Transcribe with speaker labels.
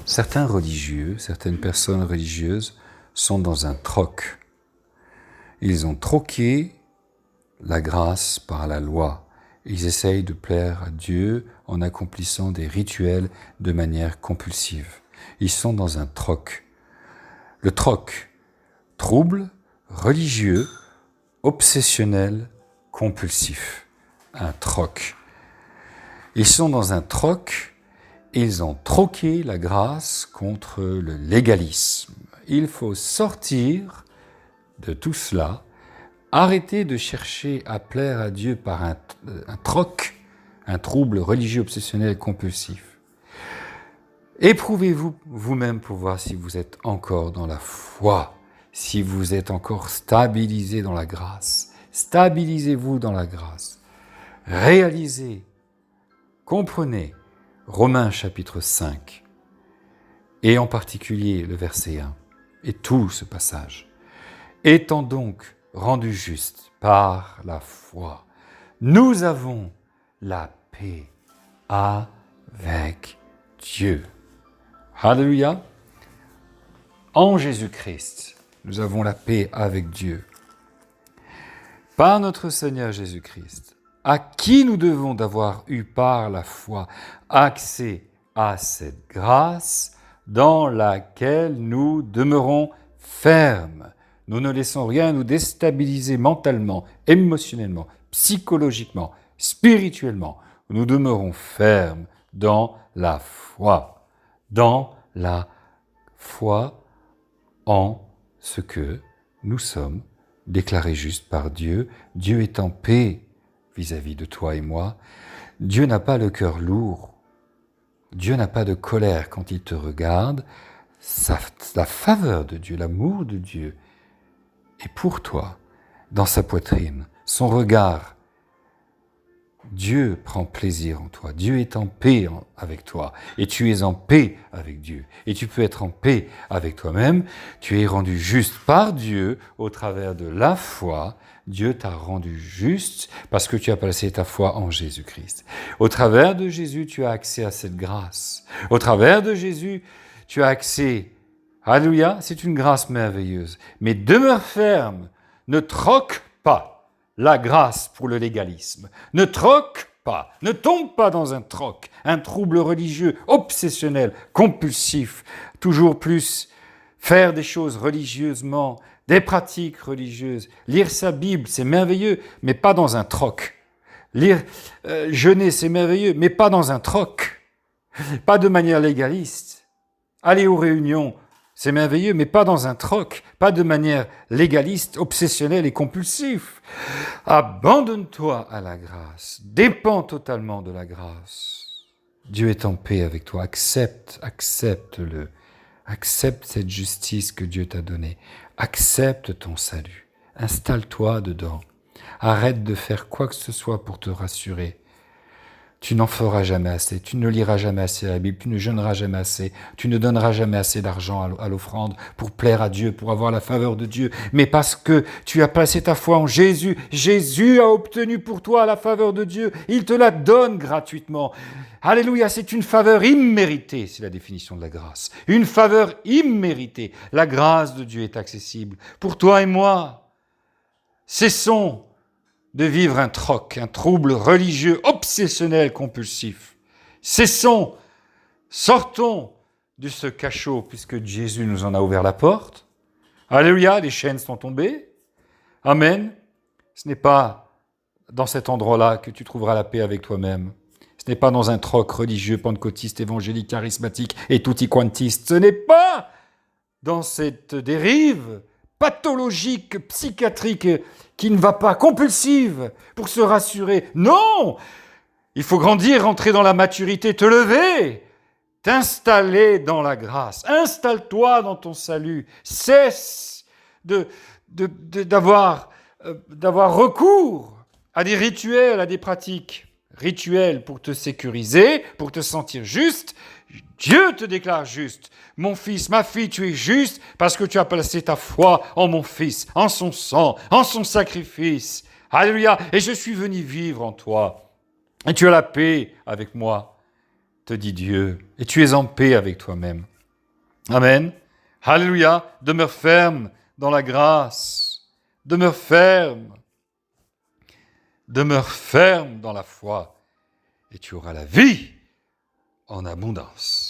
Speaker 1: Certains religieux, certaines personnes religieuses sont dans un troc. Ils ont troqué la grâce par la loi. Ils essayent de plaire à Dieu en accomplissant des rituels de manière compulsive. Ils sont dans un troc. Le troc, trouble, religieux, obsessionnel, compulsif. Un troc. Ils sont dans un troc. Ils ont troqué la grâce contre le légalisme. Il faut sortir de tout cela, arrêter de chercher à plaire à Dieu par un troc, un trouble religieux obsessionnel compulsif. Éprouvez-vous vous-même pour voir si vous êtes encore dans la foi, si vous êtes encore stabilisé dans la grâce. Stabilisez-vous dans la grâce. Réalisez, comprenez Romains chapitre 5, et en particulier le verset 1, et tout ce passage. Étant donc rendus justes par la foi, nous avons la paix avec Dieu. Alléluia. En Jésus-Christ, nous avons la paix avec Dieu. Par notre Seigneur Jésus-Christ, à qui nous devons d'avoir eu par la foi accès à cette grâce dans laquelle nous demeurons fermes. Nous ne laissons rien nous déstabiliser mentalement, émotionnellement, psychologiquement, spirituellement. Nous demeurons fermes dans la foi. Dans la foi en ce que nous sommes déclarés justes par Dieu. Dieu est en paix vis-à-vis de toi et moi. Dieu n'a pas le cœur lourd. Dieu n'a pas de colère quand il te regarde. La faveur de Dieu, l'amour de Dieu est pour toi, dans sa poitrine. Son regard, Dieu prend plaisir en toi. Dieu est en paix avec toi. Et tu es en paix avec Dieu. Et tu peux être en paix avec toi-même. Tu es rendu juste par Dieu au travers de la foi. Dieu t'a rendu juste parce que tu as placé ta foi en Jésus-Christ. Au travers de Jésus, tu as accès à cette grâce. Au travers de Jésus, tu as accès. Alléluia, c'est une grâce merveilleuse. Mais demeure ferme, ne troque pas la grâce pour le légalisme. Ne troque pas, ne tombe pas dans un troc, un trouble religieux obsessionnel, compulsif, toujours plus faire des choses religieusement, des pratiques religieuses. Lire sa Bible, c'est merveilleux, mais pas dans un troc. Jeûner, c'est merveilleux, mais pas dans un troc. Pas de manière légaliste. Aller aux réunions, c'est merveilleux, mais pas dans un troc, pas de manière légaliste, obsessionnelle et compulsive. Abandonne-toi à la grâce, dépends totalement de la grâce. Dieu est en paix avec toi, accepte-le. Accepte cette justice que Dieu t'a donnée. Accepte ton salut. Installe-toi dedans. Arrête de faire quoi que ce soit pour te rassurer. Tu n'en feras jamais assez, tu ne liras jamais assez la Bible, tu ne jeûneras jamais assez, tu ne donneras jamais assez d'argent à l'offrande pour plaire à Dieu, pour avoir la faveur de Dieu. Mais parce que tu as placé ta foi en Jésus, Jésus a obtenu pour toi la faveur de Dieu. Il te la donne gratuitement. Alléluia, c'est une faveur imméritée, c'est la définition de la grâce. Une faveur imméritée. La grâce de Dieu est accessible pour toi et moi. Cessons de vivre un troc, un trouble religieux obsessionnel compulsif. Cessons, sortons de ce cachot, puisque Jésus nous en a ouvert la porte. Alléluia, les chaînes sont tombées. Amen. Ce n'est pas dans cet endroit-là que tu trouveras la paix avec toi-même. Ce n'est pas dans un troc religieux, pentecôtiste, évangélique, charismatique et tutti quantiste. Ce n'est pas dans cette dérive pathologique, psychiatrique, qui ne va pas, compulsive, pour se rassurer. Non! Il faut grandir, rentrer dans la maturité, te lever, t'installer dans la grâce. Installe-toi dans ton salut. Cesse d'avoir recours à des rituels, à des pratiques. Rituels pour te sécuriser, pour te sentir juste. Dieu te déclare juste. Mon fils, ma fille, tu es juste parce que tu as placé ta foi en mon fils, en son sang, en son sacrifice. Alléluia. Et je suis venu vivre en toi. Et tu as la paix avec moi, te dit Dieu. Et tu es en paix avec toi-même. Amen. Alléluia. Demeure ferme dans la grâce. Demeure ferme. Demeure ferme dans la foi. Et tu auras la vie en abondance.